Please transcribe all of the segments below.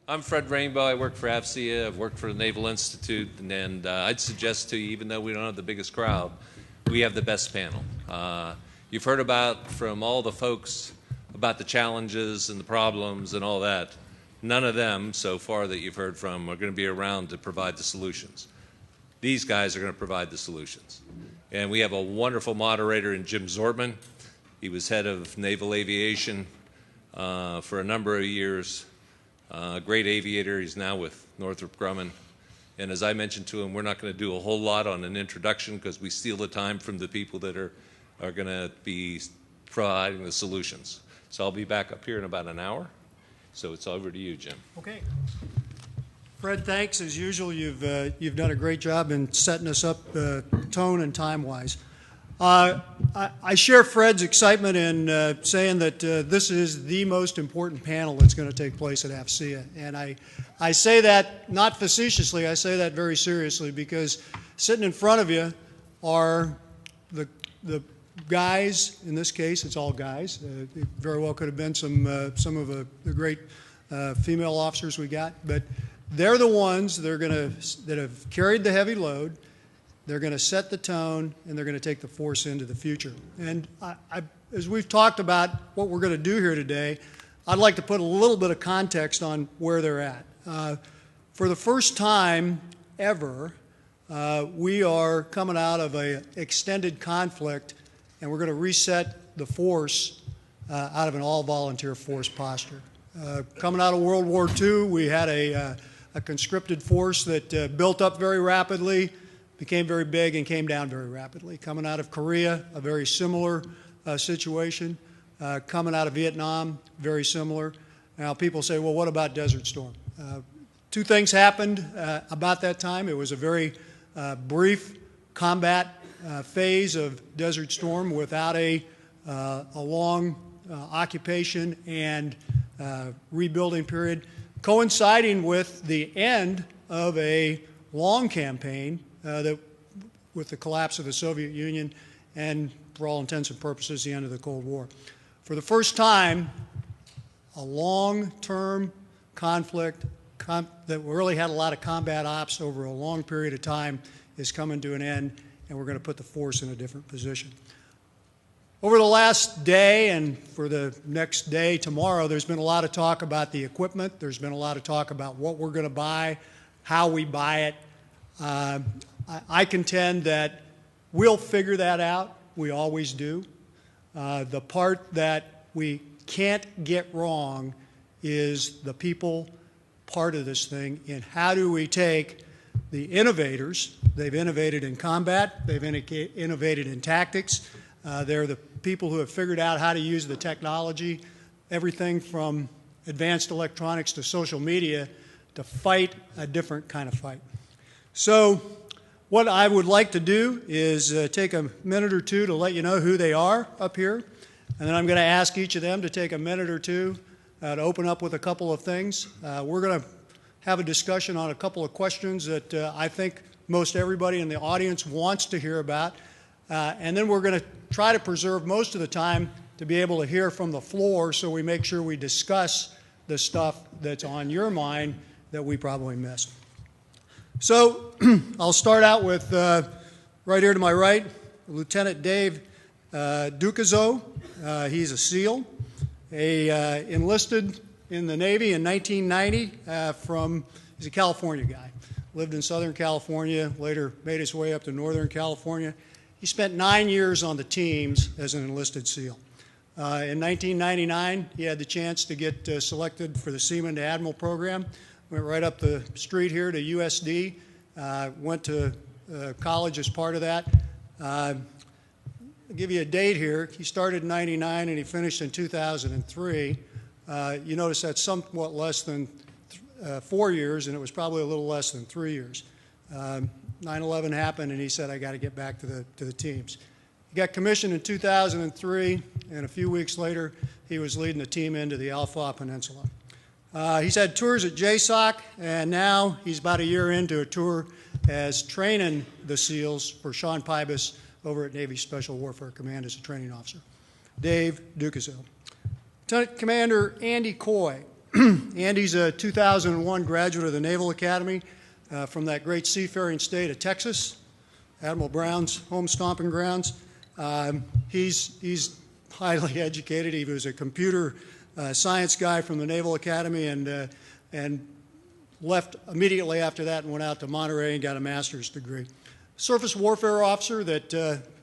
I'm Fred Rainbow. I work for AFCEA. I've worked for the Naval Institute, and I'd suggest to you, even though we don't have the biggest crowd, we have the best panel. You've heard from all the folks about the challenges and the problems and all that. None of them, so far that you've heard from, are going to be around to provide the solutions. These guys are going to provide the solutions. And we have a wonderful moderator in Jim Zortman. He was head of Naval Aviation for a number of years. Great aviator. He's now with Northrop Grumman. And as I mentioned to him, we're not going to do a whole lot on an introduction because we steal the time from the people that are going to be providing the solutions. So I'll be back up here in about an hour. So it's over to you, Jim. Okay. Fred, thanks. As usual, you've done a great job in setting us up tone and time-wise. I share Fred's excitement in saying that this is the most important panel that's going to take place at AFCEA. And I say that not facetiously, I say that very seriously, because sitting in front of you are the guys, in this case it's all guys, it very well could have been some of the great female officers we got, but they're the ones that have carried the heavy load. They're going to set the tone, and they're going to take the force into the future. And as we've talked about what we're going to do here today, I'd like to put a little bit of context on where they're at. For the first time ever, we are coming out of an extended conflict, and we're going to reset the force out of an all-volunteer force posture. Coming out of World War II, we had a conscripted force that built up very rapidly, became very big, and came down very rapidly. Coming out of Korea, a very similar situation. Coming out of Vietnam, very similar. Now, people say, well, what about Desert Storm? Two things happened about that time. It was a very brief combat phase of Desert Storm without a long occupation and rebuilding period, coinciding with the end of a long campaign with the collapse of the Soviet Union and, for all intents and purposes, the end of the Cold War. For the first time, a long-term conflict that really had a lot of combat ops over a long period of time is coming to an end, and we're going to put the force in a different position. Over the last day and for the next day, tomorrow, there's been a lot of talk about the equipment. There's been a lot of talk about what we're going to buy, how we buy it. I contend that we'll figure that out. We always do. The part that we can't get wrong is the people part of this thing, and how do we take the innovators. They've innovated in combat. They've innovated in tactics. They're the people who have figured out how to use the technology, everything from advanced electronics to social media, to fight a different kind of fight. So what I would like to do is take a minute or two to let you know who they are up here, and then I'm going to ask each of them to take a minute or two to open up with a couple of things. We're going to have a discussion on a couple of questions that I think most everybody in the audience wants to hear about, and then we're going to try to preserve most of the time to be able to hear from the floor, so we make sure we discuss the stuff that's on your mind that we probably missed. So I'll start out with, right here to my right, Lieutenant Dave Dukas. He's a SEAL. Enlisted in the Navy in 1990 he's a California guy. Lived in Southern California, later made his way up to Northern California. He spent 9 years on the teams as an enlisted SEAL. In 1999, he had the chance to get selected for the Seaman to Admiral program. Went right up the street here to USD, went to college as part of that. I'll give you a date here. He started in 99 and he finished in 2003. You notice that's somewhat less than 4 years, and it was probably a little less than 3 years. 9/11 happened, and he said, I got to get back to the teams. He got commissioned in 2003, and a few weeks later, he was leading the team into the Alpha Peninsula. He's had tours at JSOC, and now he's about a year into a tour as training the SEALs for Sean Pybus over at Navy Special Warfare Command as a training officer. Dave Dukas. Lieutenant Commander Andy Coy. Andy's a 2001 graduate of the Naval Academy from that great seafaring state of Texas, Admiral Brown's home stomping grounds. He's highly educated. He was a computer science guy from the Naval Academy and left immediately after that and went out to Monterey and got a master's degree. Surface warfare officer that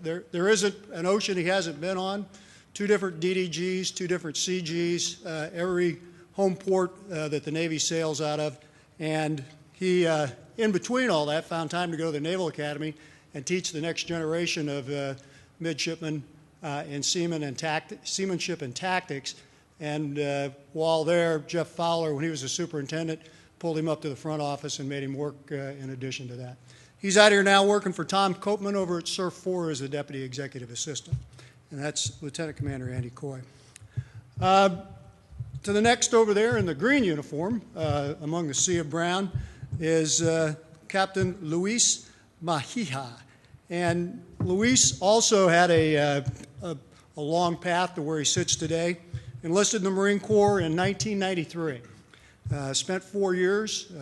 there isn't an ocean he hasn't been on. 2 different DDGs, 2 different CGs, every home port that the Navy sails out of. And he, in between all that, found time to go to the Naval Academy and teach the next generation of midshipmen in seamanship and tactics. And while there, Jeff Fowler, when he was a superintendent, pulled him up to the front office and made him work in addition to that. He's out here now working for Tom Copeman over at Surf 4 as a deputy executive assistant. And that's Lieutenant Commander Andy Coy. To the next over there in the green uniform, among the sea of brown, is Captain Luis Mahija. And Luis also had a long path to where he sits today. Enlisted in the Marine Corps in 1993. Spent 4 years,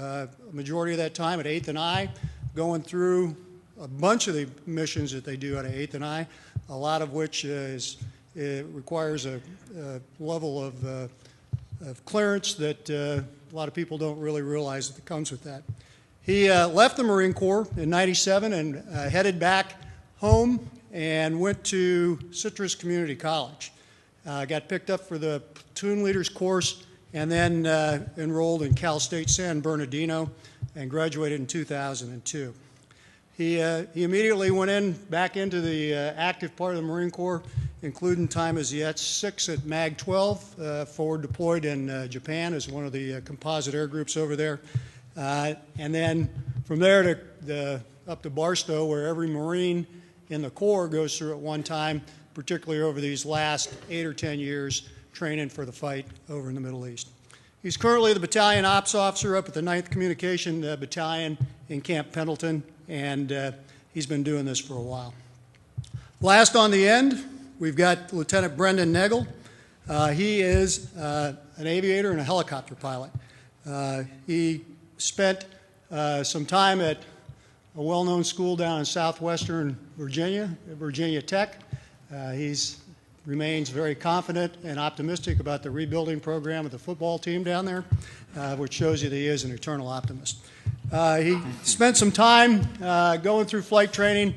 majority of that time at 8th and I, going through a bunch of the missions that they do out of 8th and I, a lot of which requires a level of clearance that a lot of people don't really realize that comes with that. He left the Marine Corps in '97 and headed back home and went to Citrus Community College. Got picked up for the platoon leaders course and then enrolled in Cal State San Bernardino and graduated in 2002. He immediately went back into the active part of the Marine Corps, including time as the S-6 at MAG-12, forward deployed in Japan as one of the composite air groups over there. And then from there up to Barstow, where every Marine in the Corps goes through at one time, particularly over these last 8 or 10 years, training for the fight over in the Middle East. He's currently the battalion ops officer up at the 9th Communication Battalion in Camp Pendleton, and he's been doing this for a while. Last on the end, we've got Lieutenant Brendan Nagle. He is an aviator and a helicopter pilot. He spent some time at a well-known school down in southwestern Virginia, Virginia Tech. He remains very confident and optimistic about the rebuilding program of the football team down there, which shows you that he is an eternal optimist. He spent some time going through flight training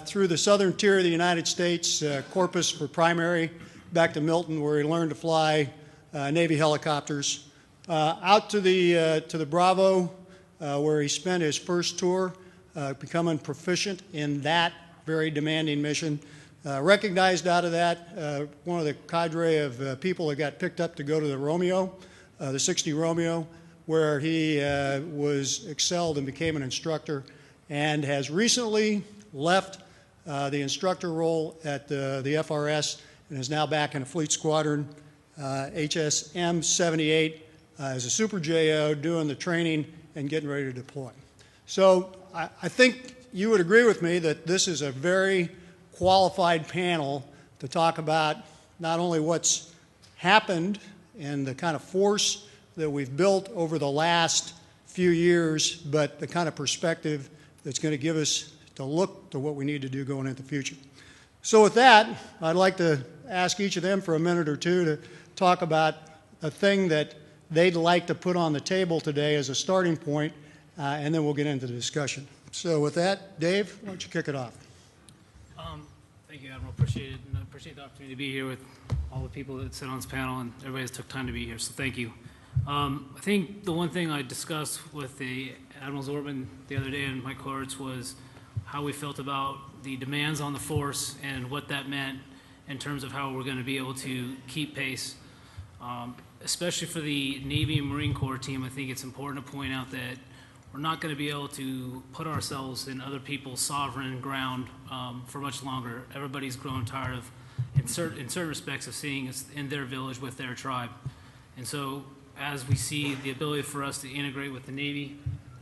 through the southern tier of the United States, Corpus for primary, back to Milton, where he learned to fly Navy helicopters, out to the Bravo, where he spent his first tour, becoming proficient in that very demanding mission. Recognized out of that, one of the cadre of people that got picked up to go to the Romeo, the 60 Romeo, where he was excelled and became an instructor, and has recently left the instructor role at the FRS and is now back in a fleet squadron, HSM 78, as a Super JO, doing the training and getting ready to deploy. So I think you would agree with me that this is a very qualified panel to talk about not only what's happened and the kind of force that we've built over the last few years, but the kind of perspective that's going to give us to look to what we need to do going into the future. So with that, I'd like to ask each of them for a minute or two to talk about a thing that they'd like to put on the table today as a starting point, and then we'll get into the discussion. So with that, Dave, why don't you kick it off? Thank you, Admiral. Appreciate it, and I appreciate the opportunity to be here with all the people that sit on this panel, and everybody that's took time to be here, so thank you. I think the one thing I discussed with the Admiral Zorban the other day and Mike Clarence was how we felt about the demands on the force and what that meant in terms of how we're going to be able to keep pace. Especially for the Navy and Marine Corps team, I think it's important to point out that we're not going to be able to put ourselves in other people's sovereign ground for much longer. Everybody's grown tired of, in certain respects, of seeing us in their village with their tribe. And so as we see the ability for us to integrate with the Navy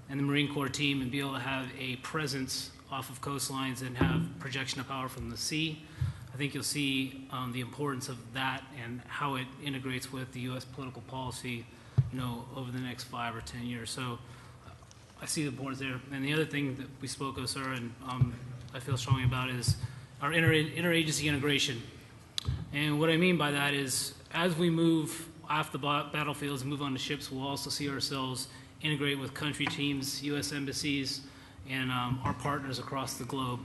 and the Marine Corps team and be able to have a presence off of coastlines and have projection of power from the sea, I think you'll see the importance of that and how it integrates with the U.S. political policy, over the next 5 or 10 years. So I see the importance there. And the other thing that we spoke of, sir, and I feel strongly about is our interagency integration. And what I mean by that is, as we move off the battlefields and move on to ships, we'll also see ourselves integrate with country teams, U.S. embassies, and our partners across the globe,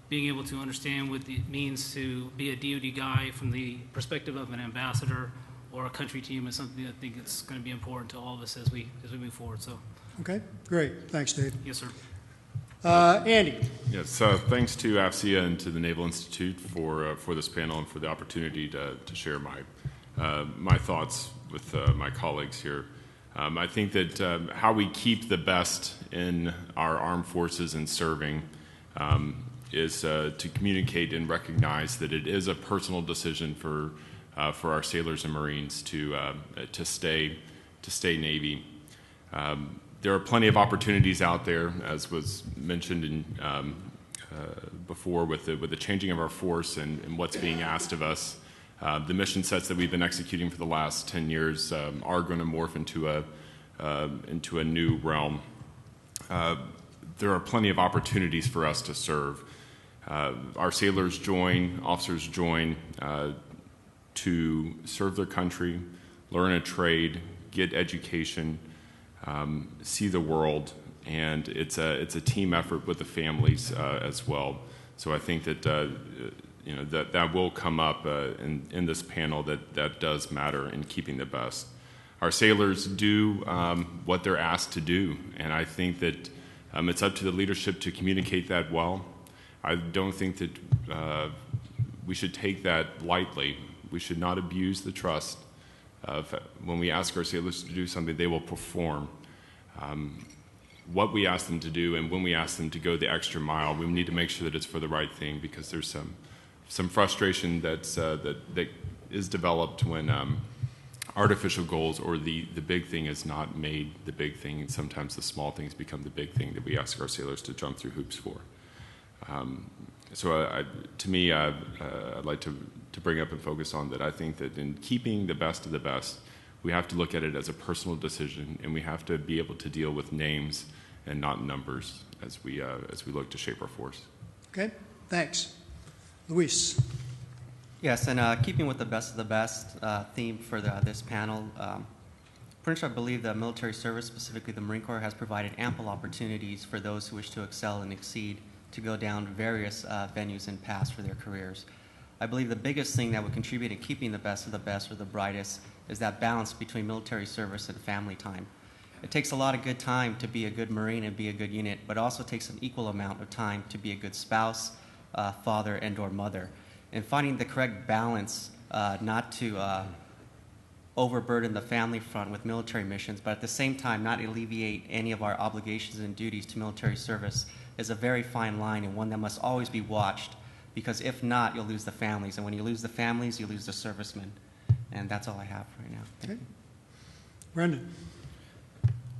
being able to understand what it means to be a DoD guy from the perspective of an ambassador or a country team is something I think it's going to be important to all of us as we move forward. So. Okay, great. Thanks, Dave. Yes, sir. Andy. Yes, thanks to AFCEA and to the Naval Institute for this panel and for the opportunity to share my thoughts with my colleagues here. I think that how we keep the best in our armed forces and serving is to communicate and recognize that it is a personal decision for our sailors and Marines to stay Navy. There are plenty of opportunities out there, as was mentioned before, with the changing of our force and what's being asked of us. The mission sets that we've been executing for the last 10 years are going to morph into a new realm. There are plenty of opportunities for us to serve. Our sailors join, officers join to serve their country, learn a trade, get education, see the world, and it's a team effort with the families as well. So I think that that will come up in this panel, that does matter in keeping the best. Our sailors do what they're asked to do, and I think that it's up to the leadership to communicate that well. I don't think that we should take that lightly. We should not abuse the trust of when we ask our sailors to do something, they will perform. What we ask them to do, and when we ask them to go the extra mile, we need to make sure that it's for the right thing, because there's some frustration that is developed when artificial goals or the big thing is not made the big thing, and sometimes the small things become the big thing that we ask our sailors to jump through hoops for. To me, I'd like to bring up and focus on that. I think that in keeping the best of the best, we have to look at it as a personal decision, and we have to be able to deal with names and not numbers as we look to shape our force. Okay, thanks. Luis. Yes, and keeping with the best of the best theme for this panel, pretty much I believe that military service, specifically the Marine Corps, has provided ample opportunities for those who wish to excel and exceed to go down various venues and paths for their careers. I believe the biggest thing that would contribute in keeping the best of the best or the brightest is that balance between military service and family time. It takes a lot of good time to be a good Marine and be a good unit, but it also takes an equal amount of time to be a good spouse, father, and or mother. And finding the correct balance, not to overburden the family front with military missions, but at the same time not alleviate any of our obligations and duties to military service, is a very fine line, and one that must always be watched, because if not, you'll lose the families. And when you lose the families, you lose the servicemen. And that's all I have right now. Thank you. Brendan.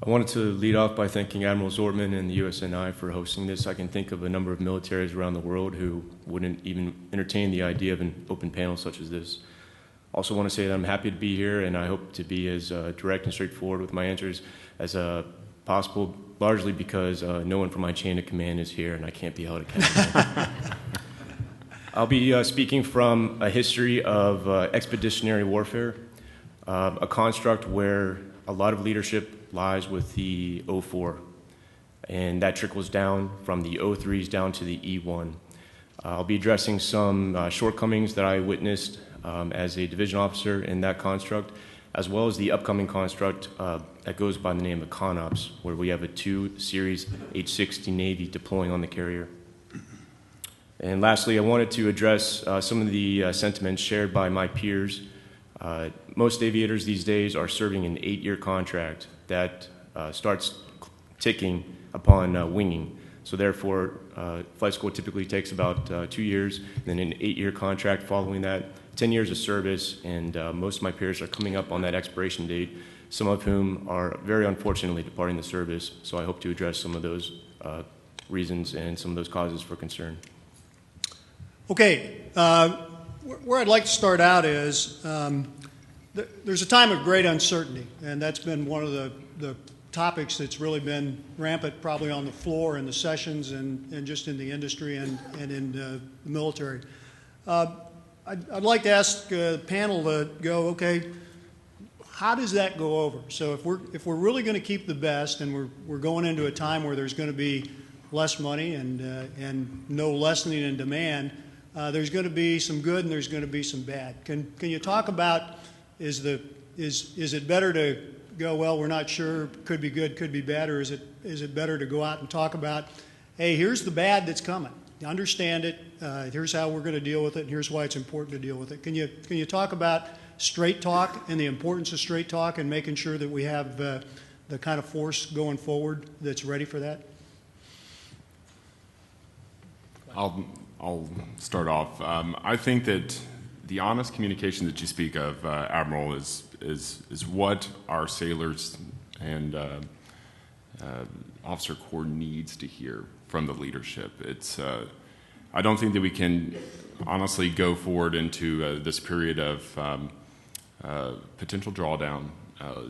I wanted to lead off by thanking Admiral Zortman and the USNI for hosting this. I can think of a number of militaries around the world who wouldn't even entertain the idea of an open panel such as this. Also want to say that I'm happy to be here, and I hope to be as direct and straightforward with my answers as possible, largely because no one from my chain of command is here, and I can't be held accountable. I'll be speaking from a history of expeditionary warfare, a construct where a lot of leadership lies with the O4, and that trickles down from the O3s down to the E1. I'll be addressing some shortcomings that I witnessed as a division officer in that construct, as well as the upcoming construct that goes by the name of CONOPS, where we have a 2 Series H-60 Navy deploying on the carrier. And lastly, I wanted to address some of the sentiments shared by my peers. Most aviators these days are serving an 8-year contract that starts ticking upon winging. So therefore, flight school typically takes about 2 years, then an 8-year contract following that, 10 years of service, and most of my peers are coming up on that expiration date, some of whom are very unfortunately departing the service. So I hope to address some of those reasons and some of those causes for concern. Okay, Where I'd like to start out is there's a time of great uncertainty, and that's been one of the topics that's really been rampant probably on the floor in the sessions and just in the industry and in the military. I'd like to ask the panel to go, okay, how does that go over? So if we're really going to keep the best, and we're going into a time where there's going to be less money and no lessening in demand, there's going to be some good and there's going to be some bad. Can you talk about is it better to go, well, we're not sure, could be good, could be bad, or is it better to go out and talk about, hey, here's the bad that's coming. Understand it. Here's how we're going to deal with it, and here's why it's important to deal with it. Can you talk about straight talk and the importance of straight talk and making sure that we have the kind of force going forward that's ready for that? I'll start off. I think that the honest communication that you speak of, Admiral, is what our sailors and Officer Corps needs to hear from the leadership. I don't think that we can honestly go forward into this period of potential drawdown,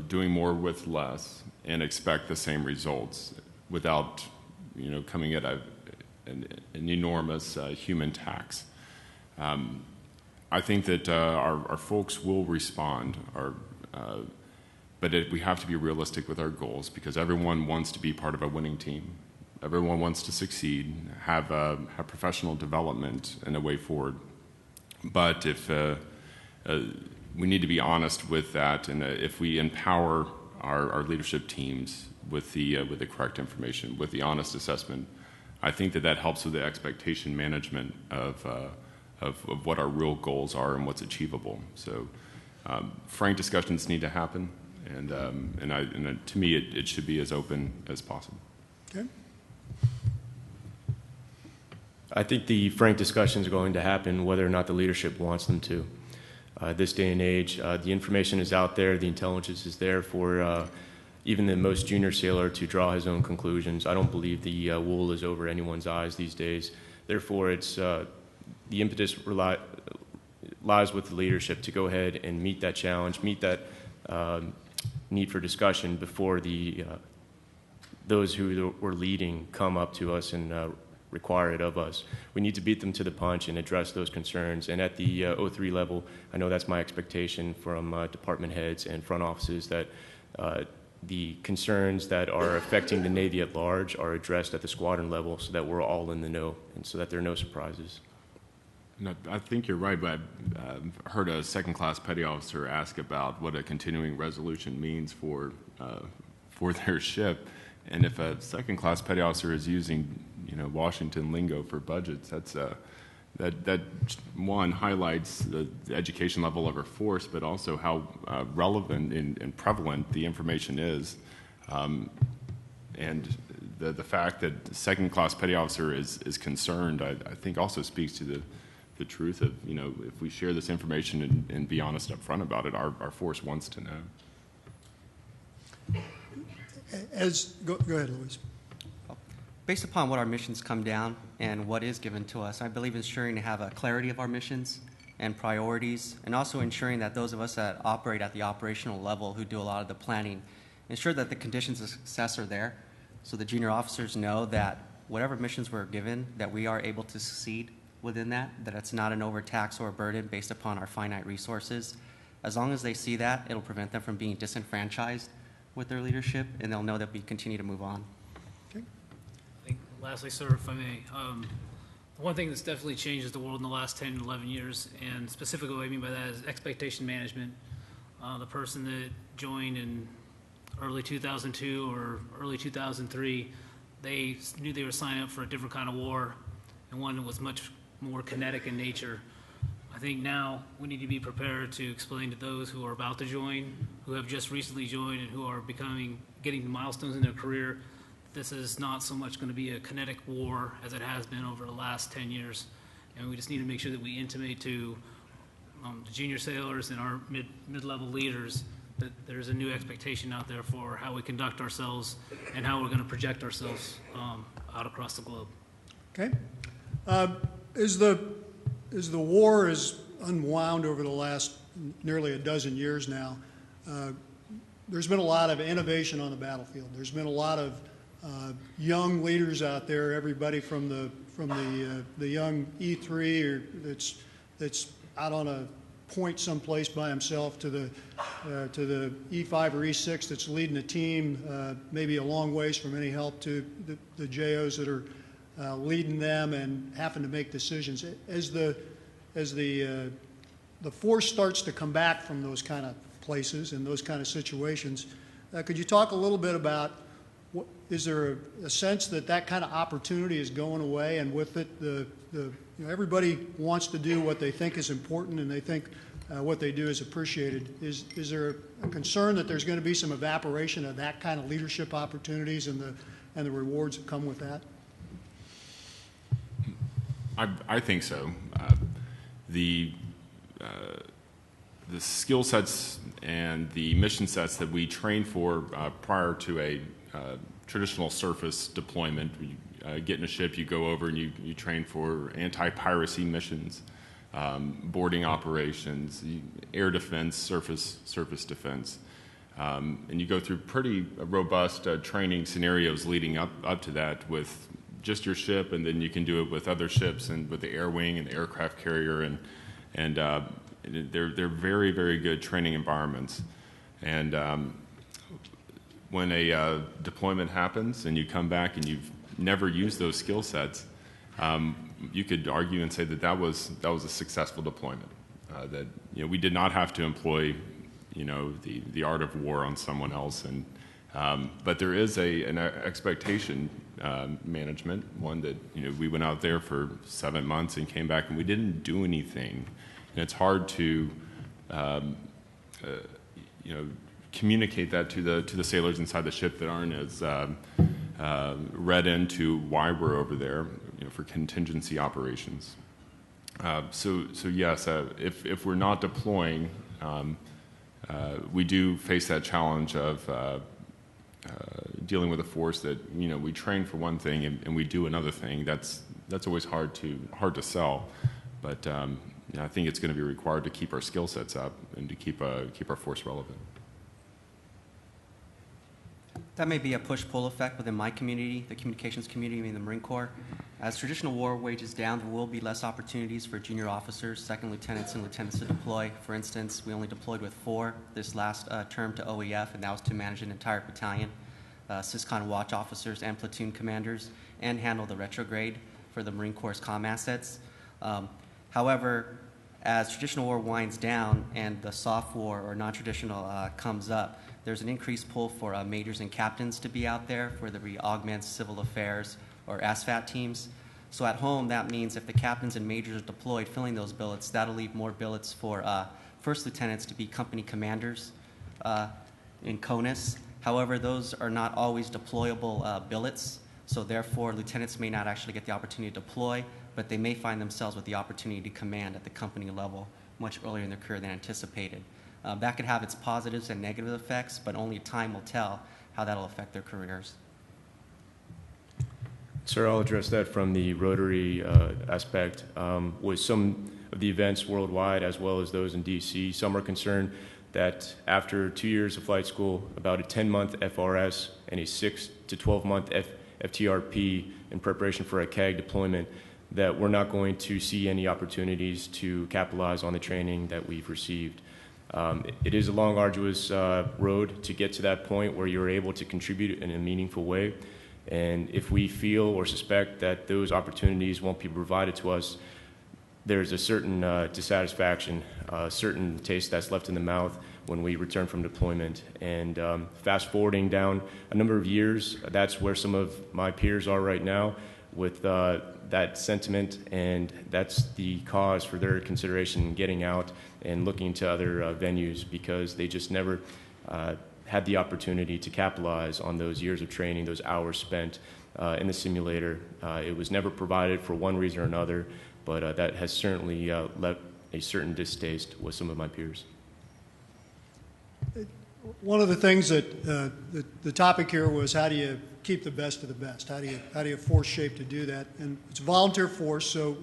doing more with less, and expect the same results without, coming at an enormous human tax. I think that our folks will respond, but we have to be realistic with our goals because everyone wants to be part of a winning team. Everyone wants to succeed, have professional development and a way forward. But if we need to be honest with that, and if we empower our leadership teams with the correct information, with the honest assessment, I think that helps with the expectation management of what our real goals are and what's achievable. So, frank discussions need to happen, and to me, it should be as open as possible. Okay. I think the frank discussions are going to happen whether or not the leadership wants them to. This day and age, the information is out there, the intelligence is there for even the most junior sailor to draw his own conclusions. I don't believe the wool is over anyone's eyes these days. Therefore, it's the impetus lies with the leadership to go ahead and meet that challenge, meet that need for discussion before those who were leading come up to us and require it of us. We need to beat them to the punch and address those concerns. And at the 03 level, I know that's my expectation from department heads and front offices that the concerns that are affecting the Navy at large are addressed at the squadron level so that we're all in the know and so that there are no surprises. And I think you're right, but I heard a second-class petty officer ask about what a continuing resolution means for their ship. And if a second-class petty officer is using, Washington lingo for budgets, that one highlights the education level of our force, but also how relevant and prevalent the information is, and the fact that the second-class petty officer is concerned, I think, also speaks to the truth of if we share this information and be honest up front about it, our force wants to know. Go ahead, Louise. Based upon what our missions come down and what is given to us, I believe ensuring to have a clarity of our missions and priorities, and also ensuring that those of us that operate at the operational level who do a lot of the planning, ensure that the conditions of success are there, so the junior officers know that whatever missions we're given, that we are able to succeed within that it's not an overtax or a burden based upon our finite resources. As long as they see that, it'll prevent them from being disenfranchised with their leadership, and they'll know that we continue to move on. I think, lastly, sir, if I may, one thing that's definitely changed the world in the last 10, 11 years, and specifically what I mean by that is expectation management. The person that joined in early 2002 or early 2003, they knew they were signing up for a different kind of war, and one that was much more kinetic in nature. I think now we need to be prepared to explain to those who are about to join, who have just recently joined, and who are getting milestones in their career. This is not so much going to be a kinetic war as it has been over the last 10 years. And we just need to make sure that we intimate to the junior sailors and our mid-level leaders that there's a new expectation out there for how we conduct ourselves and how we're going to project ourselves out across the globe. Okay. Is the war as unwound over the last nearly a dozen years now, there's been a lot of innovation on the battlefield. There's been a lot of young leaders out there. Everybody from the young E3 or that's out on a point someplace by himself to the E5 or E6 that's leading a team, maybe a long ways from any help, to the JOs that are leading them and having to make decisions. As the force starts to come back from those kind of places and those kind of situations, could you talk a little bit about is there a sense that that kind of opportunity is going away, and with it, everybody wants to do what they think is important, and they think what they do is appreciated. Is there a concern that there's going to be some evaporation of that kind of leadership opportunities and the rewards that come with that? I think so. The skill sets and the mission sets that we train for prior to a traditional surface deployment. You get in a ship, you go over and you train for anti-piracy missions, boarding operations, air defense, surface defense. And you go through pretty robust training scenarios leading up to that with just your ship, and then you can do it with other ships and with the air wing and the aircraft carrier, and they're very, very good training environments. And when a deployment happens and you come back and you've never used those skill sets, you could argue and say that was a successful deployment. That we did not have to employ the art of war on someone else, and but there is an expectation management, one that we went out there for 7 months and came back and we didn't do anything, and it's hard to communicate that to the sailors inside the ship that aren't as read into why we're over there, for contingency operations. So yes, if we're not deploying, we do face that challenge of dealing with a force that we train for one thing and we do another thing. That's always hard to sell, but I think it's going to be required to keep our skill sets up and to keep our force relevant. That may be a push-pull effect within my community, the communications community in the Marine Corps. As traditional war wages down, there will be less opportunities for junior officers, second lieutenants, and lieutenants to deploy. For instance, we only deployed with 4 this last term to OEF, and that was to manage an entire battalion, SysCon watch officers and platoon commanders, and handle the retrograde for the Marine Corps' comm assets. However, as traditional war winds down and the soft war or non-traditional comes up, there's an increased pull for majors and captains to be out there for the re-augment civil affairs or ASFAT teams. So at home, that means if the captains and majors are deployed filling those billets, that'll leave more billets for first lieutenants to be company commanders in CONUS. However, those are not always deployable billets, so therefore lieutenants may not actually get the opportunity to deploy, but they may find themselves with the opportunity to command at the company level much earlier in their career than anticipated. That could have its positives and negative effects, but only time will tell how that'll affect their careers. Sir, I'll address that from the Rotary aspect. With some of the events worldwide, as well as those in D.C., some are concerned that after 2 years of flight school, about a 10-month FRS and a 6 to 12-month FTRP in preparation for a CAG deployment, that we're not going to see any opportunities to capitalize on the training that we've received. It is a long, arduous road to get to that point where you're able to contribute in a meaningful way. And if we feel or suspect that those opportunities won't be provided to us, there's a certain dissatisfaction, a certain taste that's left in the mouth when we return from deployment. And fast forwarding down a number of years, that's where some of my peers are right now with that sentiment, and that's the cause for their consideration in getting out and looking to other venues, because they just never had the opportunity to capitalize on those years of training, those hours spent in the simulator. It was never provided for one reason or another, but that has certainly left a certain distaste with some of my peers. One of the things that the topic here was, how do you keep the best of the best? How do you force shape to do that? And it's a volunteer force, so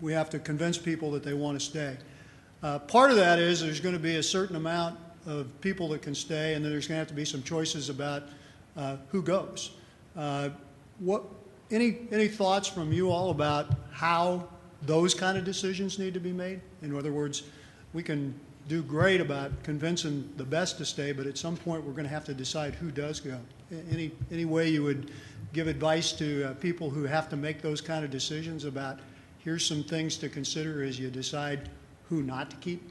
we have to convince people that they want to stay. Part of that is there's going to be a certain amount of people that can stay, and then there's going to have to be some choices about who goes. Any thoughts from you all about how those kind of decisions need to be made? In other words, we can do great about convincing the best to stay, but at some point we're going to have to decide who does go. Any way you would give advice to people who have to make those kind of decisions about here's some things to consider as you decide who not to keep?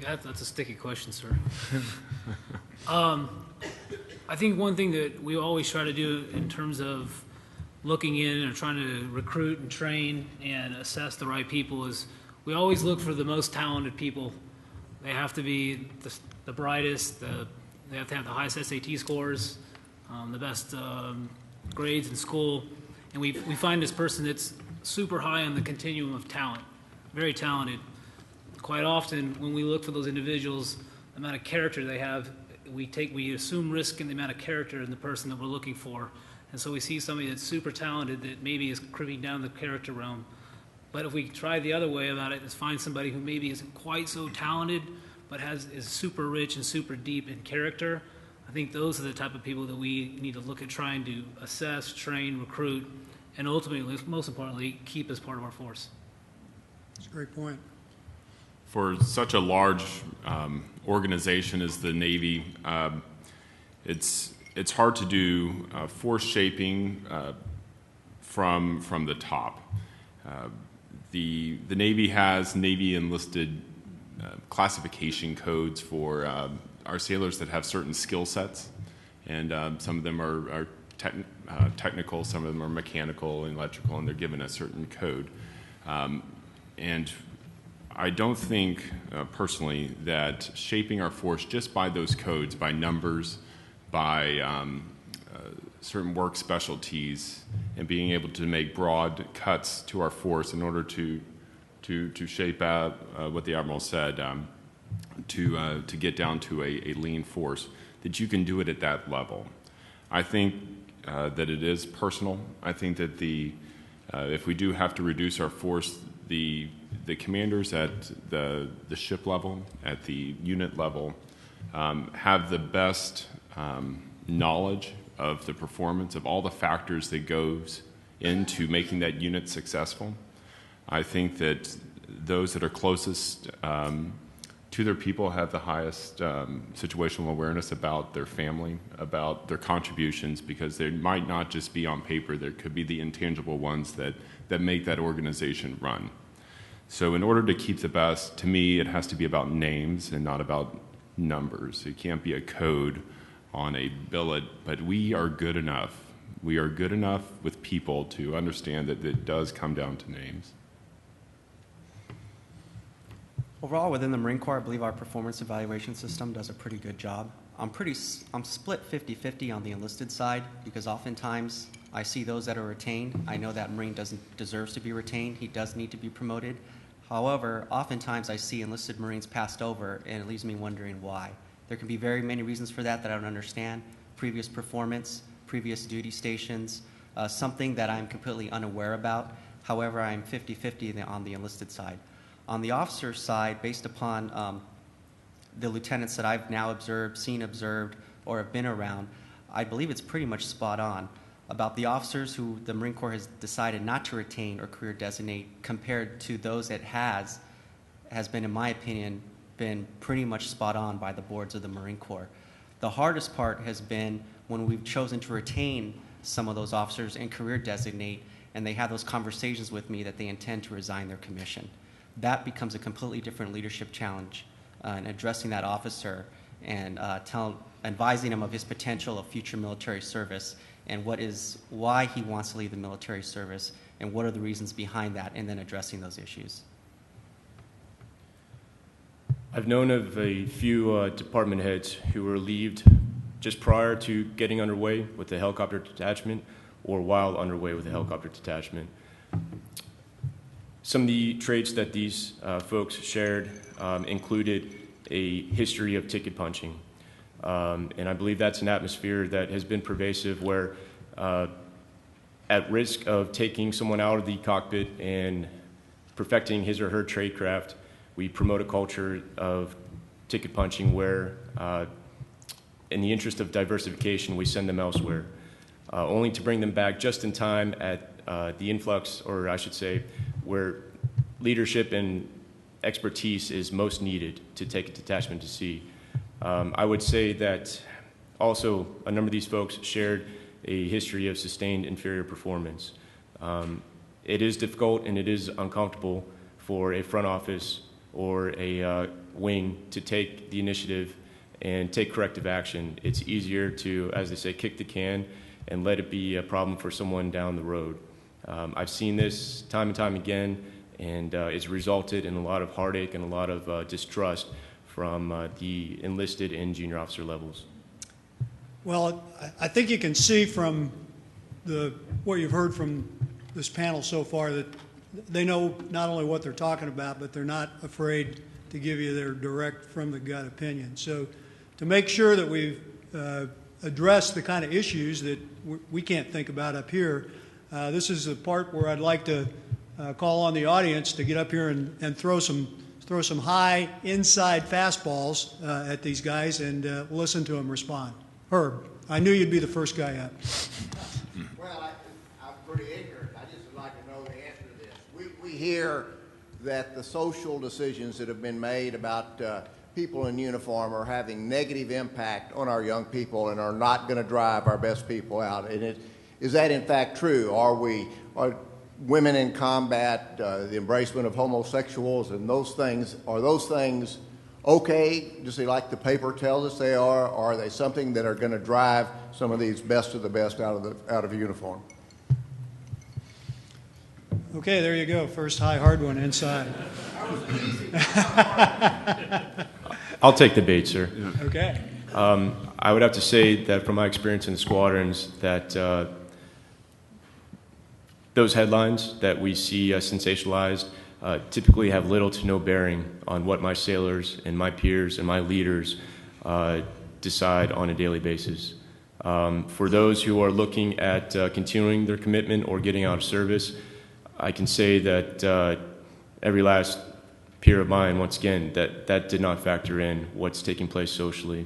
That's a sticky question, sir. I think one thing that we always try to do in terms of looking in and trying to recruit and train and assess the right people is we always look for the most talented people. They have to be the brightest, they have to have the highest SAT scores, the best grades in school. And we find this person that's super high on the continuum of talent, very talented. Quite often, when we look for those individuals, the amount of character they have, we assume risk in the amount of character in the person that we're looking for. And so we see somebody that's super talented that maybe is creeping down the character realm. But if we try the other way about it, is find somebody who maybe isn't quite so talented, but is super rich and super deep in character, I think those are the type of people that we need to look at trying to assess, train, recruit, and ultimately, most importantly, keep as part of our force. That's a great point. For such a large organization as the Navy, it's hard to do force shaping from the top. The Navy has Navy enlisted classification codes for our sailors that have certain skill sets, and some of them are technical, some of them are mechanical and electrical, and they're given a certain code. And I don't think, personally, that shaping our force just by those codes, by numbers, by certain work specialties, and being able to make broad cuts to our force in order to shape out what the Admiral said, to get down to a lean force, that you can do it at that level. I think that it is personal. I think that if we do have to reduce our force, the commanders at the ship level, at the unit level, have the best knowledge of the performance of all the factors that goes into making that unit successful. I think that those that are closest to their people have the highest situational awareness about their family, about their contributions, because they might not just be on paper. There could be the intangible ones that make that organization run. So in order to keep the best, to me, it has to be about names and not about numbers. It can't be a code on a billet, but we are good enough. We are good enough with people to understand that it does come down to names. Overall, within the Marine Corps, I believe our performance evaluation system does a pretty good job. I'm split 50-50 on the enlisted side, because oftentimes I see those that are retained. I know that Marine deserves to be retained. He does need to be promoted. However, oftentimes I see enlisted Marines passed over, and it leaves me wondering why. There can be very many reasons for that I don't understand. Previous performance, previous duty stations, something that I'm completely unaware about. However, I'm 50-50 on the enlisted side. On the officer side, based upon the lieutenants that I've now seen observed, or have been around, I believe it's pretty much spot on about the officers who the Marine Corps has decided not to retain or career designate compared to those it has been, in my opinion, been pretty much spot on by the boards of the Marine Corps. The hardest part has been when we've chosen to retain some of those officers and career designate, and they have those conversations with me that they intend to resign their commission. That becomes a completely different leadership challenge in addressing that officer and advising him of his potential of future military service and why he wants to leave the military service and what are the reasons behind that, and then addressing those issues. I've known of a few department heads who were relieved just prior to getting underway with the helicopter detachment or while underway with the helicopter detachment. Some of the traits that these folks shared included a history of ticket punching. And I believe that's an atmosphere that has been pervasive where at risk of taking someone out of the cockpit and perfecting his or her trade craft. We promote a culture of ticket punching where, in the interest of diversification, we send them elsewhere, only to bring them back just in time at the influx, or I should say, where leadership and expertise is most needed to take a detachment to sea. I would say that also a number of these folks shared a history of sustained inferior performance. It is difficult and it is uncomfortable for a front office or a wing to take the initiative and take corrective action. It's easier to, as they say, kick the can and let it be a problem for someone down the road. I've seen this time and time again, and it's resulted in a lot of heartache and a lot of distrust from the enlisted and junior officer levels. Well, I think you can see from what you've heard from this panel so far that they know not only what they're talking about, but they're not afraid to give you their direct, from-the-gut opinion. So to make sure that we've addressed the kind of issues that we can't think about up here, this is the part where I'd like to call on the audience to get up here and throw some high inside fastballs at these guys and listen to them respond. Herb, I knew you'd be the first guy up. Well, I'm pretty ignorant. I just would like to know the answer to this. We hear that the social decisions that have been made about people in uniform are having negative impact on our young people and are not going to drive our best people out. And is that in fact true? Are women in combat, the embracement of homosexuals and those things, are those things okay, just like the paper tells us they are, or are they something that are going to drive some of these best of the best out of uniform? Okay, there you go. First high hard one inside. I'll take the bait, sir. Okay. I would have to say that from my experience in the squadrons that those headlines that we see sensationalized typically have little to no bearing on what my sailors and my peers and my leaders decide on a daily basis. For those who are looking at continuing their commitment or getting out of service, I can say that every last peer of mine, once again, that did not factor in what's taking place socially.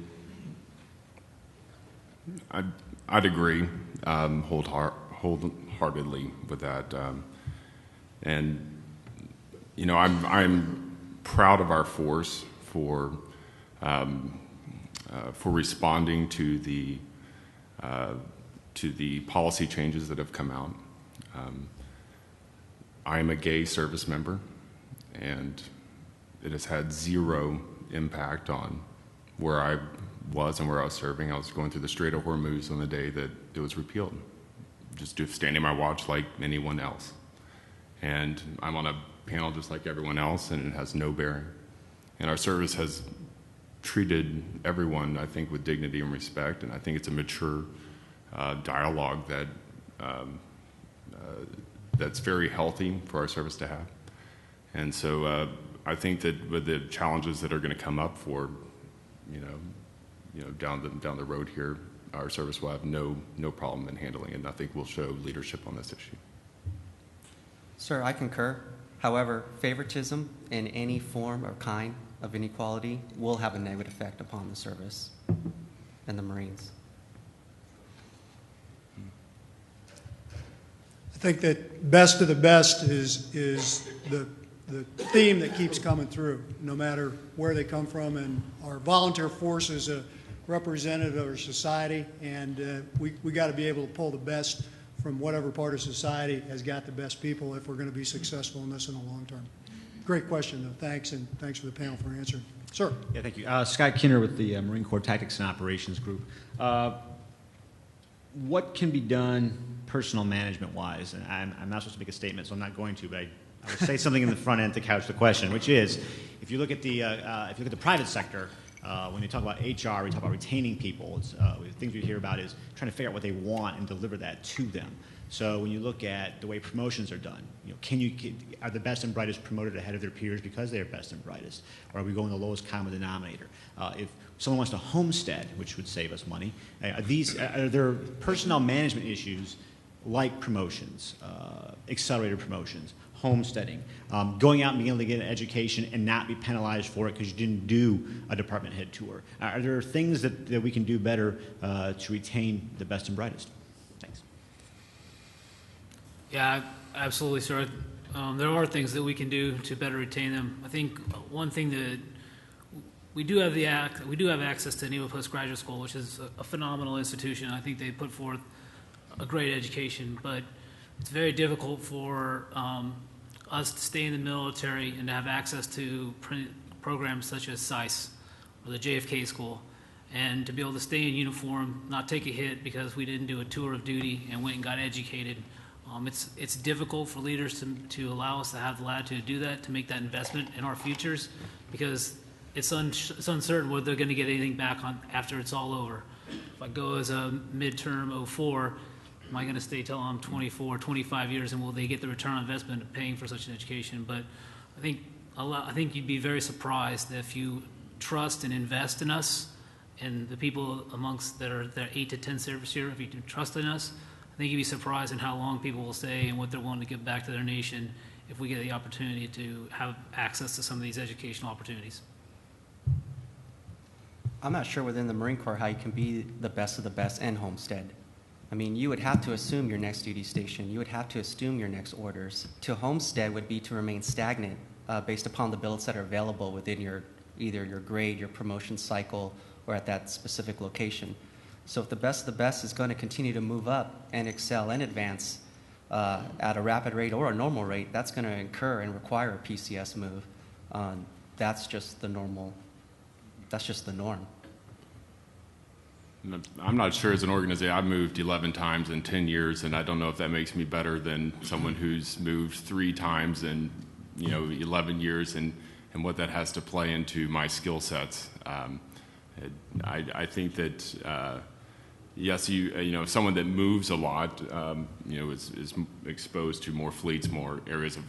I'd agree wholeheartedly with that. And you know, I'm proud of our force for responding to the policy changes that have come out. I am a gay service member, and it has had zero impact on where I was and where I was serving. I was going through the Strait of Hormuz on the day that it was repealed, just standing my watch like anyone else. And I'm on a panel just like everyone else, and it has no bearing. And our service has treated everyone, I think, with dignity and respect, and I think it's a mature dialogue that that's very healthy for our service to have. And so I think that with the challenges that are going to come up for, you know, down the road here, our service will have no problem in handling it, and I think we'll show leadership on this issue. Sir, I concur. However, favoritism in any form or kind of inequality will have a negative effect upon the service and the Marines. I think that best of the best is the theme that keeps coming through, no matter where they come from. And our volunteer force is a representative of our society, and we got to be able to pull the best from whatever part of society has got the best people if we're going to be successful in this in the long term. Great question, though. Thanks, and thanks for the panel for answering. Sir. Yeah, thank you. Scott Kinner with the Marine Corps Tactics and Operations Group. What can be done personnel management-wise? And I'm not supposed to make a statement, so I'm not going to, but I would say something in the front end to couch the question, which is, if you look at the private sector, when you talk about HR, we talk about retaining people. Things we hear about is trying to figure out what they want and deliver that to them. So when you look at the way promotions are done, you know, are the best and brightest promoted ahead of their peers because they are best and brightest, or are we going the lowest common denominator? If someone wants to homestead, which would save us money, are there personnel management issues like promotions, accelerated promotions, homesteading, going out and being able to get an education and not be penalized for it because you didn't do a department head tour? Are there things that we can do better to retain the best and brightest? Thanks. Yeah, absolutely, sir. There are things that we can do to better retain them. I think one thing that we do have access to Naval Postgraduate School, which is a phenomenal institution. I think they put forth a great education, but it's very difficult for us to stay in the military and to have access to programs such as SICE or the JFK School, and to be able to stay in uniform, not take a hit because we didn't do a tour of duty and went and got educated. It's difficult for leaders to allow us to have the latitude to do that, to make that investment in our futures, because it's uncertain whether they're going to get anything back on after it's all over. If I go as a midterm 04, am I going to stay till I'm 24, 25 years, and will they get the return on investment of paying for such an education? But I think you'd be very surprised if you trust and invest in us and the people amongst that are 8 to 10 service here. If you do trust in us, I think you'd be surprised in how long people will stay and what they're willing to give back to their nation if we get the opportunity to have access to some of these educational opportunities. I'm not sure within the Marine Corps how you can be the best of the best and homestead. I mean, you would have to assume your next duty station. You would have to assume your next orders. To homestead would be to remain stagnant based upon the billets that are available within either your grade, your promotion cycle, or at that specific location. So if the best of the best is going to continue to move up and excel and advance at a rapid rate or a normal rate, that's going to incur and require a PCS move. That's just the normal. That's just the norm. I'm not sure as an organization. I've moved 11 times in 10 years, and I don't know if that makes me better than someone who's moved 3 times in 11 years, and what that has to play into my skill sets. I think that yes, someone that moves a lot, is exposed to more fleets, more areas of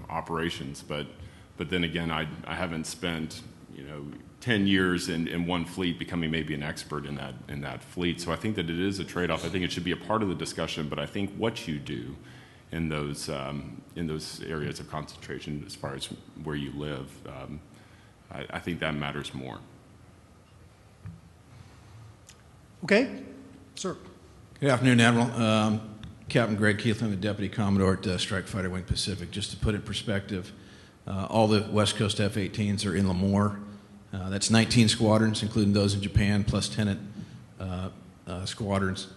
operations. But then again, I haven't spent 10 years in one fleet becoming maybe an expert in that fleet. So I think that it is a trade-off. I think it should be a part of the discussion, but I think what you do in those areas of concentration as far as where you live, I think that matters more. Okay, sir. Good afternoon, Admiral. Captain Greg Keithland, the Deputy Commodore at Strike Fighter Wing Pacific. Just to put it in perspective, all the West Coast F-18s are in Lemoore. That's 19 squadrons, including those in Japan, plus tenant squadrons.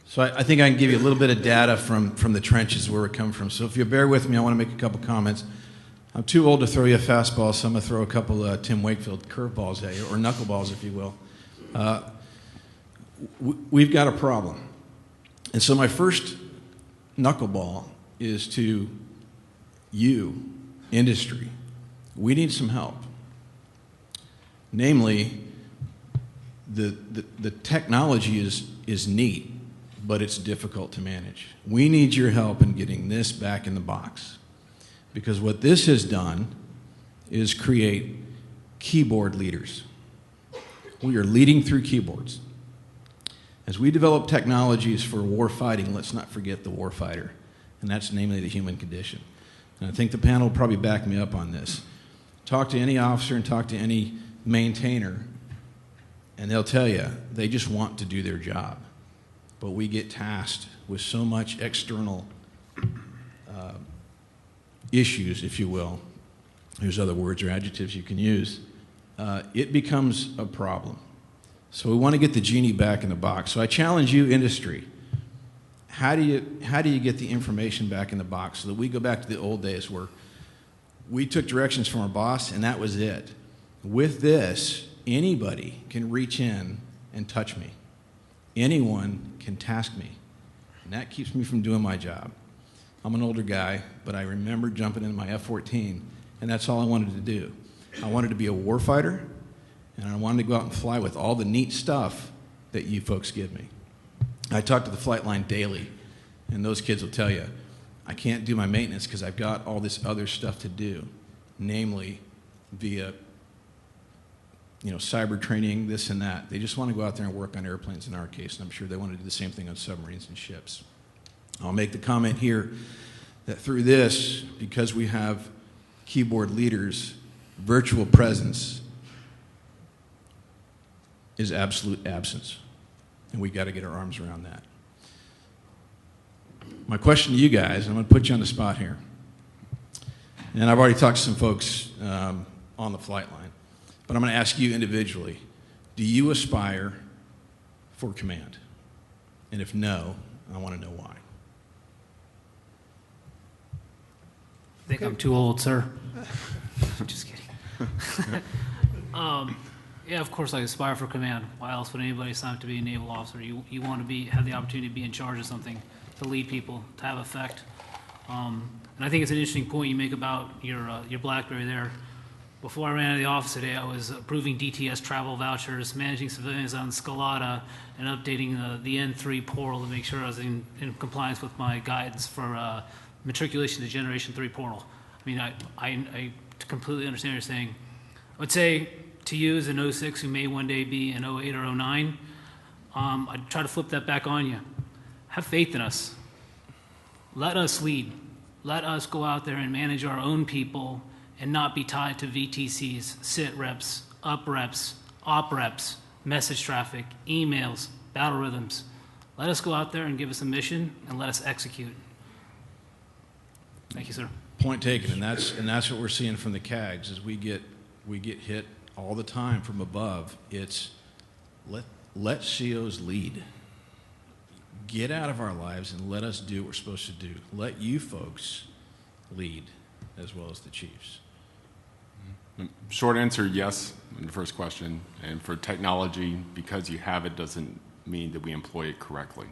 So I think I can give you a little bit of data from the trenches where we're coming from. So if you bear with me, I want to make a couple comments. I'm too old to throw you a fastball, so I'm going to throw a couple Tim Wakefield curveballs at you, or knuckleballs, if you will. We've got a problem. And so my first knuckleball is to you, industry. We need some help. Namely, the technology is neat, but it's difficult to manage. We need your help in getting this back in the box. Because what this has done is create keyboard leaders. We are leading through keyboards. As we develop technologies for war fighting, let's not forget the war fighter, and that's namely the human condition. And I think the panel will probably back me up on this. Talk to any officer and talk to any maintainer, and they'll tell you they just want to do their job. But we get tasked with so much external issues, if you will. There's other words or adjectives you can use. It becomes a problem. So we want to get the genie back in the box. So I challenge you, industry. How do you get the information back in the box so that we go back to the old days where we took directions from our boss and that was it? With this, anybody can reach in and touch me. Anyone can task me. And that keeps me from doing my job. I'm an older guy, but I remember jumping in my F-14, and that's all I wanted to do. I wanted to be a warfighter, and I wanted to go out and fly with all the neat stuff that you folks give me. I talk to the flight line daily, and those kids will tell you, I can't do my maintenance because I've got all this other stuff to do, namely via cyber training, this and that. They just want to go out there and work on airplanes in our case, and I'm sure they want to do the same thing on submarines and ships. I'll make the comment here that through this, because we have keyboard leaders, virtual presence is absolute absence, and we got to get our arms around that. My question to you guys, I'm going to put you on the spot here, and I've already talked to some folks on the flight line, but I'm going to ask you individually, do you aspire for command? And if no, I want to know why. I think I'm too old, sir. Just kidding. Yeah, of course I aspire for command. Why else would anybody sign up to be a naval officer? You want to have the opportunity to be in charge of something, to lead people, to have effect. And I think it's an interesting point you make about your BlackBerry there. Before I ran out of the office today, I was approving DTS travel vouchers, managing civilians on Scalata, and updating the N3 portal to make sure I was in compliance with my guidance for matriculation to Generation 3 portal. I mean, I completely understand what you're saying. I would say to you as an 06 who may one day be an 08 or 09, I'd try to flip that back on you. Have faith in us. Let us lead. Let us go out there and manage our own people and not be tied to VTCs, sit reps, up reps, op reps, message traffic, emails, battle rhythms. Let us go out there and give us a mission and let us execute. Thank you, sir. Point taken, and that's what we're seeing from the CAGs is we get hit all the time from above. It's let COs lead. Get out of our lives and let us do what we're supposed to do. Let you folks lead as well as the chiefs. Short answer, yes, on the first question. And for technology, because you have it doesn't mean that we employ it correctly.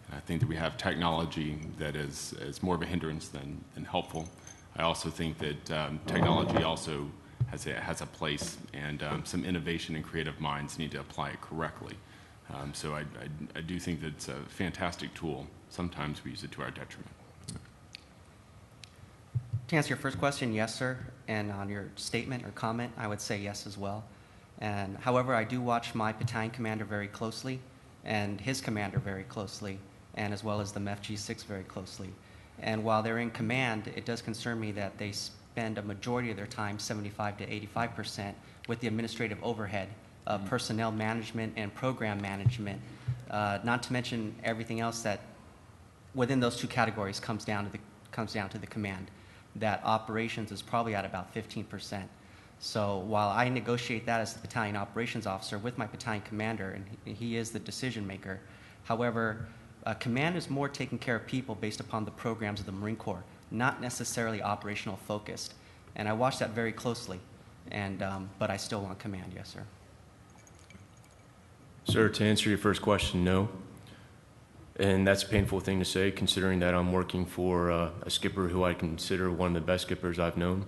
And I think that we have technology that is more of a hindrance than helpful. I also think that technology also has a place, and some innovation and creative minds need to apply it correctly. So I do think that it's a fantastic tool. Sometimes we use it to our detriment. To answer your first question, yes, sir. And on your statement or comment, I would say yes as well. And however, I do watch my battalion commander very closely and his commander very closely, and as well as the MEF-G6 very closely. And while they're in command, it does concern me that they spend a majority of their time, 75 to 85%, with the administrative overhead of personnel management and program management, not to mention everything else that within those two categories comes down to the command. That operations is probably at about 15%. So while I negotiate that as the battalion operations officer with my battalion commander, and he is the decision maker, however, command is more taking care of people based upon the programs of the Marine Corps, not necessarily operational focused. And I watch that very closely, and but I still want command, yes, sir. Sir, to answer your first question, no. And that's a painful thing to say, considering that I'm working for a skipper who I consider one of the best skippers I've known.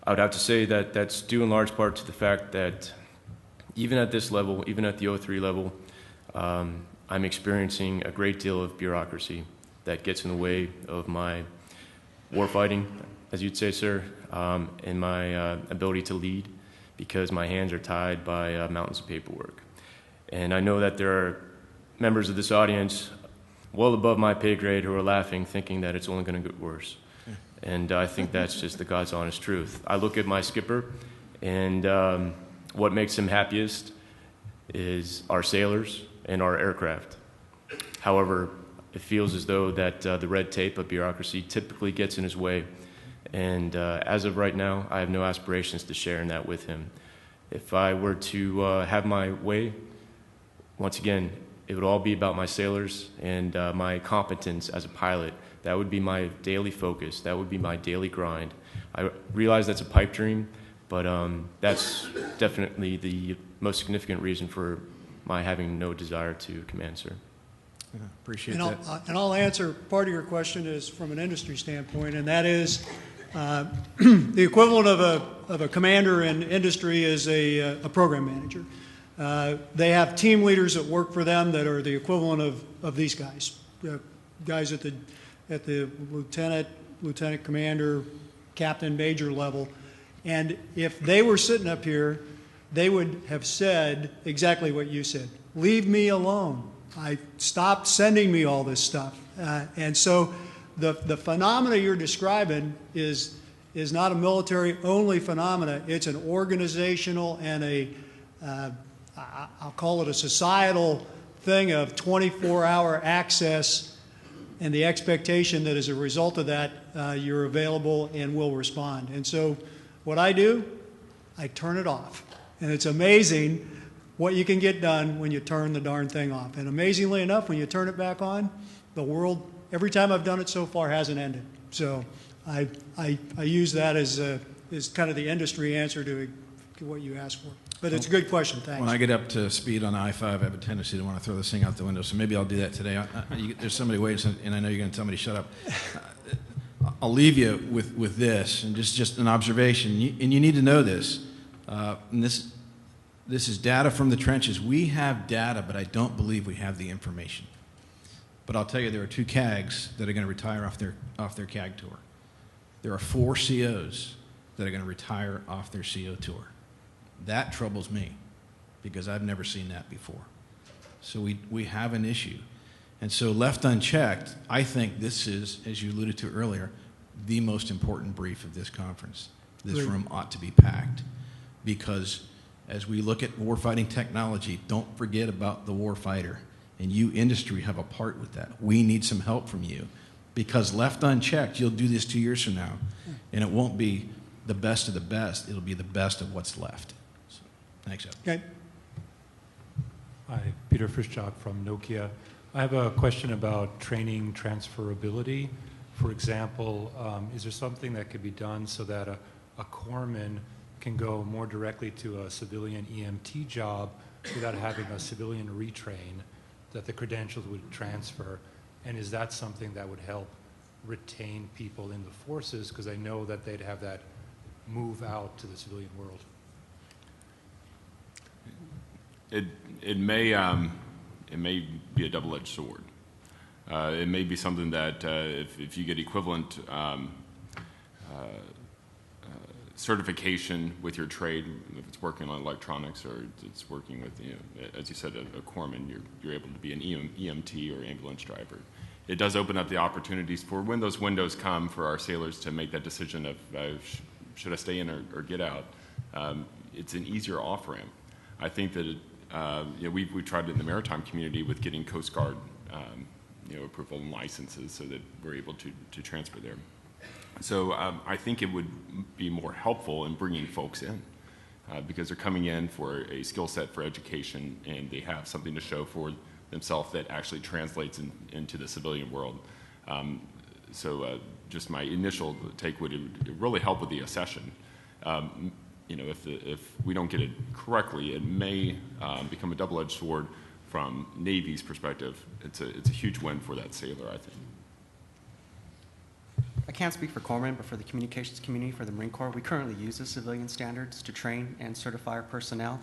I would have to say that that's due in large part to the fact that even at this level, even at the 03 level, I'm experiencing a great deal of bureaucracy that gets in the way of my warfighting, as you'd say, sir, and my ability to lead, because my hands are tied by mountains of paperwork. And I know that there are members of this audience well above my pay grade who are laughing, thinking that it's only going to get worse. And I think that's just the God's honest truth. I look at my skipper, and what makes him happiest is our sailors and our aircraft. However, it feels as though that the red tape of bureaucracy typically gets in his way. And as of right now, I have no aspirations to share in that with him. If I were to have my way, once again, it would all be about my sailors and my competence as a pilot. That would be my daily focus. That would be my daily grind. I realize that's a pipe dream, but that's definitely the most significant reason for my having no desire to command, sir. Yeah, appreciate And that. I'll answer part of your question is from an industry standpoint, and that is the equivalent of a commander in industry is a program manager. They have team leaders that work for them that are the equivalent of these guys, guys at the lieutenant commander, captain, major level. And if they were sitting up here, they would have said exactly what you said. Leave me alone. I stopped sending me all this stuff. And so the phenomena you're describing is not a military-only phenomena. It's an organizational and I'll call it a societal thing of 24-hour access and the expectation that as a result of that, you're available and will respond. And so what I do, I turn it off. And it's amazing what you can get done when you turn the darn thing off. And amazingly enough, when you turn it back on, the world, every time I've done it so far, hasn't ended. So I use that as kind of the industry answer to what you asked for. But it's a good question. Thanks. When I get up to speed on I-5, I have a tendency to want to throw this thing out the window, so maybe I'll do that today. There's somebody waiting, and I know you're going to tell me to shut up. I'll leave you with this, and just an observation, and you need to know this. And this is data from the trenches. We have data, but I don't believe we have the information. But I'll tell you, there are 2 CAGs that are going to retire off their CAG tour. There are 4 COs that are going to retire off their CO tour. That troubles me because I've never seen that before. So we have an issue. And so left unchecked, I think this is, as you alluded to earlier, the most important brief of this conference. This room ought to be packed because as we look at warfighting technology, don't forget about the warfighter. And you, industry, have a part with that. We need some help from you because left unchecked, you'll do this 2 years from now, and it won't be the best of the best. It'll be the best of what's left. So, thanks, Ed. Okay. Hi, Peter Frischak from Nokia. I have a question about training transferability. For example, is there something that could be done so that a corpsman can go more directly to a civilian EMT job without having a civilian retrain, that the credentials would transfer? And is that something that would help retain people in the forces? Because I know that they'd have that move out to the civilian world. It may be a double-edged sword. It may be something that if you get equivalent certification with your trade, if it's working on electronics or it's working with, as you said, a corpsman, you're able to be an EMT or ambulance driver. It does open up the opportunities for when those windows come for our sailors to make that decision of should I stay in or get out. It's an easier off-ramp. I think that we've tried it in the maritime community with getting Coast Guard approval and licenses so that we're able to transfer there. So I think it would be more helpful in bringing folks in because they're coming in for a skill set for education and they have something to show for themselves that actually translates into the civilian world. So just my initial take would it really help with the accession. If we don't get it correctly, it may become a double-edged sword from Navy's perspective. It's a huge win for that sailor, I think. I can't speak for corpsmen, but for the communications community, for the Marine Corps, we currently use the civilian standards to train and certify our personnel.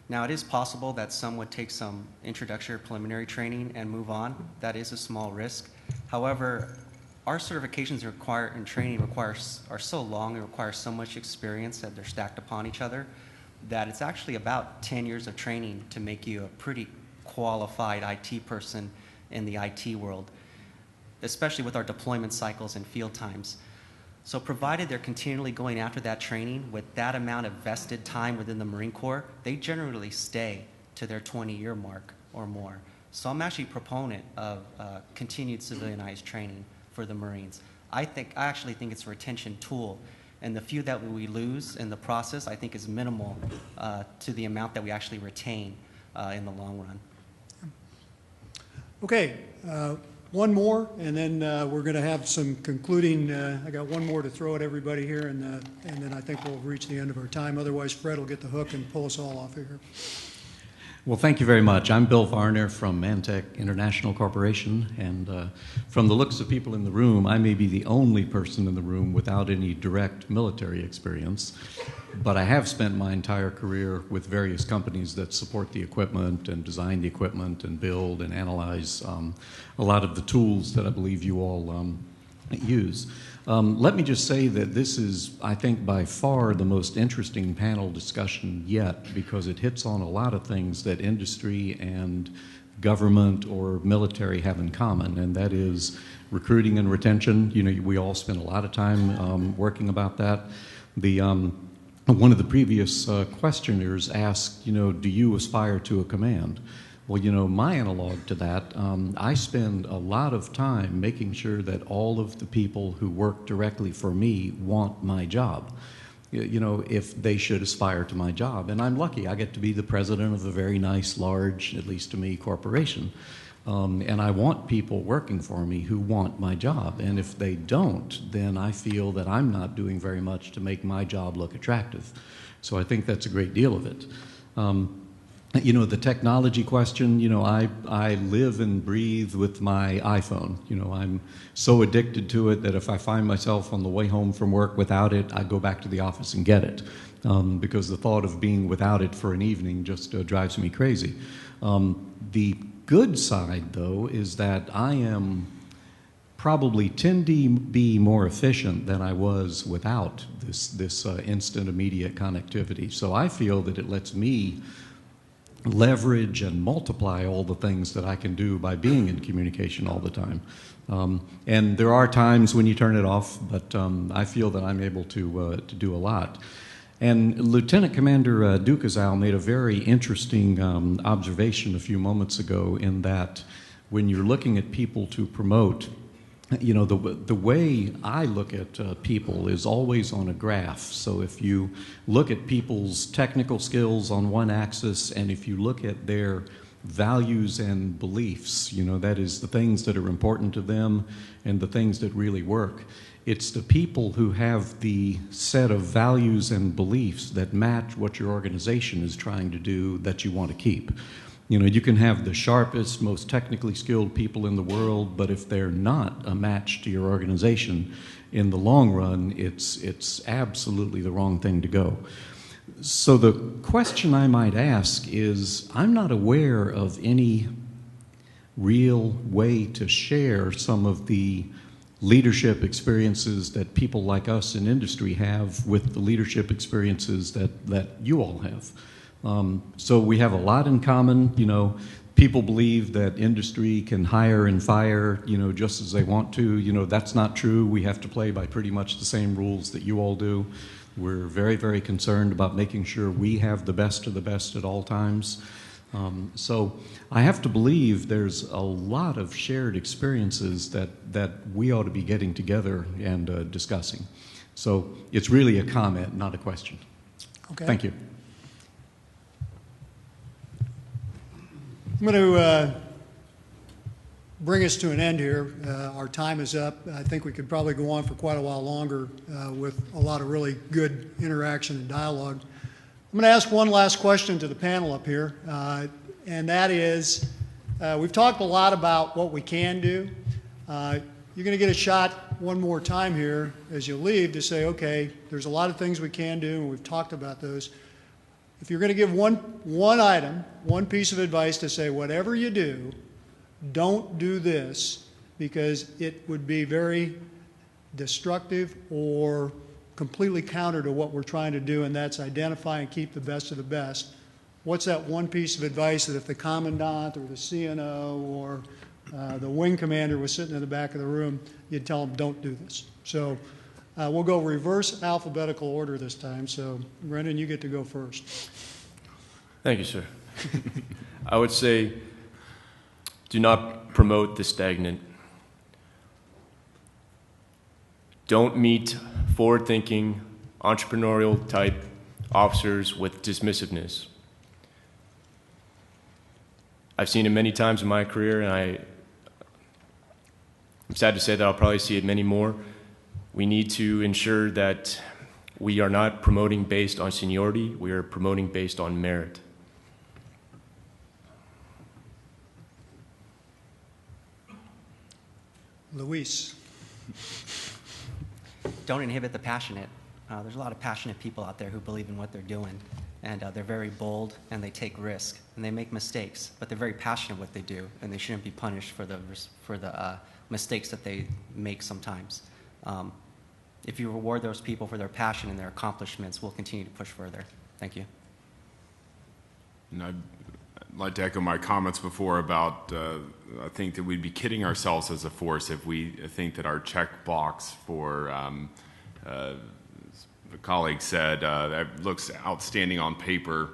Now, it is possible that some would take some introductory or preliminary training and move on. That is a small risk. However, our certifications and training are so long and require so much experience that they're stacked upon each other that it's actually about 10 years of training to make you a pretty qualified IT person in the IT world, especially with our deployment cycles and field times. So provided they're continually going after that training with that amount of vested time within the Marine Corps, they generally stay to their 20-year mark or more. So I'm actually a proponent of continued civilianized training for the Marines. I actually think it's a retention tool, and the few that we lose in the process I think is minimal to the amount that we actually retain in the long run. Okay, one more, and then we're going to have some concluding. I got one more to throw at everybody here, and then I think we'll reach the end of our time. Otherwise, Fred will get the hook and pull us all off of here. Well, thank you very much. I'm Bill Varner from Mantech International Corporation, and from the looks of people in the room, I may be the only person in the room without any direct military experience, but I have spent my entire career with various companies that support the equipment and design the equipment and build and analyze a lot of the tools that I believe you all use. Let me just say that this is, I think, by far the most interesting panel discussion yet because it hits on a lot of things that industry and government or military have in common, and that is recruiting and retention. You know, we all spend a lot of time working about that. One of the previous questioners asked, you know, do you aspire to a command? Well, you know, my analog to that, I spend a lot of time making sure that all of the people who work directly for me want my job. You know, if they should aspire to my job. And I'm lucky. I get to be the president of a very nice, large, at least to me, corporation. And I want people working for me who want my job. And if they don't, then I feel that I'm not doing very much to make my job look attractive. So I think that's a great deal of it. You know, the technology question, you know, I live and breathe with my iPhone. You know, I'm so addicted to it that if I find myself on the way home from work without it, I go back to the office and get it. Because the thought of being without it for an evening just drives me crazy. The good side, though, is that I am probably 10 dB more efficient than I was without this instant immediate connectivity. So I feel that it lets me leverage and multiply all the things that I can do by being in communication all the time. And there are times when you turn it off, but I feel that I'm able to do a lot. And Lieutenant Commander Dukas made a very interesting observation a few moments ago, in that when you're looking at people to promote, you know, the way I look at people is always on a graph. So if you look at people's technical skills on one axis, and if you look at their values and beliefs, you know, that is the things that are important to them and the things that really work. It's the people who have the set of values and beliefs that match what your organization is trying to do that you want to keep. You know, you can have the sharpest, most technically skilled people in the world, but if they're not a match to your organization, in the long run, it's absolutely the wrong thing to go. So the question I might ask is, I'm not aware of any real way to share some of the leadership experiences that people like us in industry have with the leadership experiences that you all have. So we have a lot in common. You know, people believe that industry can hire and fire, you know, just as they want to. You know, that's not true. We have to play by pretty much the same rules that you all do. We're very, very concerned about making sure we have the best of the best at all times. So I have to believe there's a lot of shared experiences that we ought to be getting together and discussing. So it's really a comment, not a question. Okay. Thank you. I'm going to bring us to an end here. Our time is up. I think we could probably go on for quite a while longer with a lot of really good interaction and dialogue. I'm going to ask one last question to the panel up here, and that is, we've talked a lot about what we can do. You're going to get a shot one more time here as you leave to say, okay, there's a lot of things we can do, and we've talked about those. If you're going to give one item, one piece of advice to say, whatever you do, don't do this, because it would be very destructive or completely counter to what we're trying to do, and that's identify and keep the best of the best. What's that one piece of advice that if the commandant or the CNO or the wing commander was sitting in the back of the room, you'd tell them, don't do this? So we'll go reverse alphabetical order this time. So, Brendan, you get to go first. Thank you, sir. I would say, do not promote the stagnant. Don't meet forward-thinking, entrepreneurial-type officers with dismissiveness. I've seen it many times in my career, and I'm sad to say that I'll probably see it many more. We need to ensure that we are not promoting based on seniority. We are promoting based on merit. Luis. Don't inhibit the passionate. There's a lot of passionate people out there who believe in what they're doing, and they're very bold, and they take risk, and they make mistakes, but they're very passionate what they do, and they shouldn't be punished for the mistakes that they make sometimes. If you reward those people for their passion and their accomplishments, we'll continue to push further. Thank you. And like to echo my comments before about I think that we'd be kidding ourselves as a force if we think that our check box for the colleague said that looks outstanding on paper.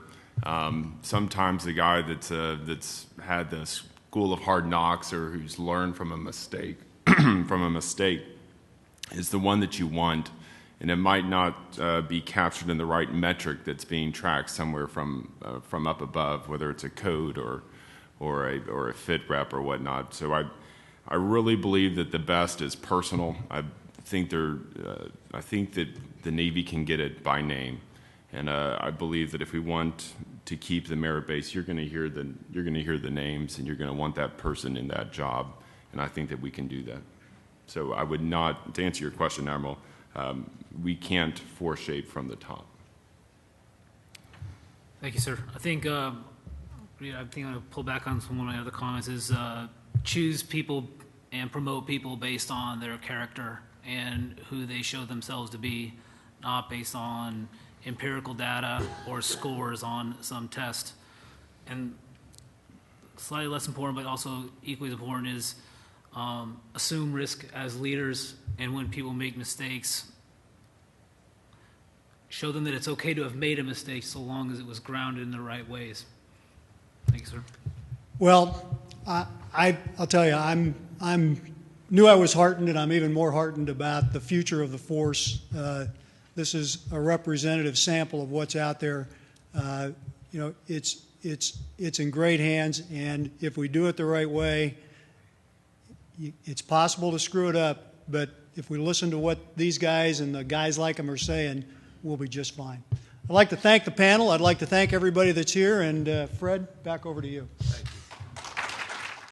Sometimes the guy that's had the school of hard knocks or who's learned from a mistake is the one that you want, and it might not be captured in the right metric that's being tracked somewhere from up above, whether it's a code or a fit rep or whatnot. So I really believe that the best is personal. I think that the Navy can get it by name, and I believe that if we want to keep the merit base, you're going to hear the names, and you're going to want that person in that job, and I think that we can do that. So I would not, to answer your question, Admiral, we can't force shape from the top. Thank you, sir. I think I'm going to pull back on some of my other comments is choose people and promote people based on their character and who they show themselves to be, not based on empirical data or scores on some test. And slightly less important, but also equally as important is assume risk as leaders, and when people make mistakes, show them that it's okay to have made a mistake so long as it was grounded in the right ways. Thank you, sir. Well, I'll tell you, I'm knew I was heartened, and I'm even more heartened about the future of the force. This is a representative sample of what's out there. It's in great hands, and if we do it the right way, it's possible to screw it up, but if we listen to what these guys and the guys like them are saying, we'll be just fine. I'd like to thank the panel. I'd like to thank everybody that's here, and Fred, back over to you. Thank you.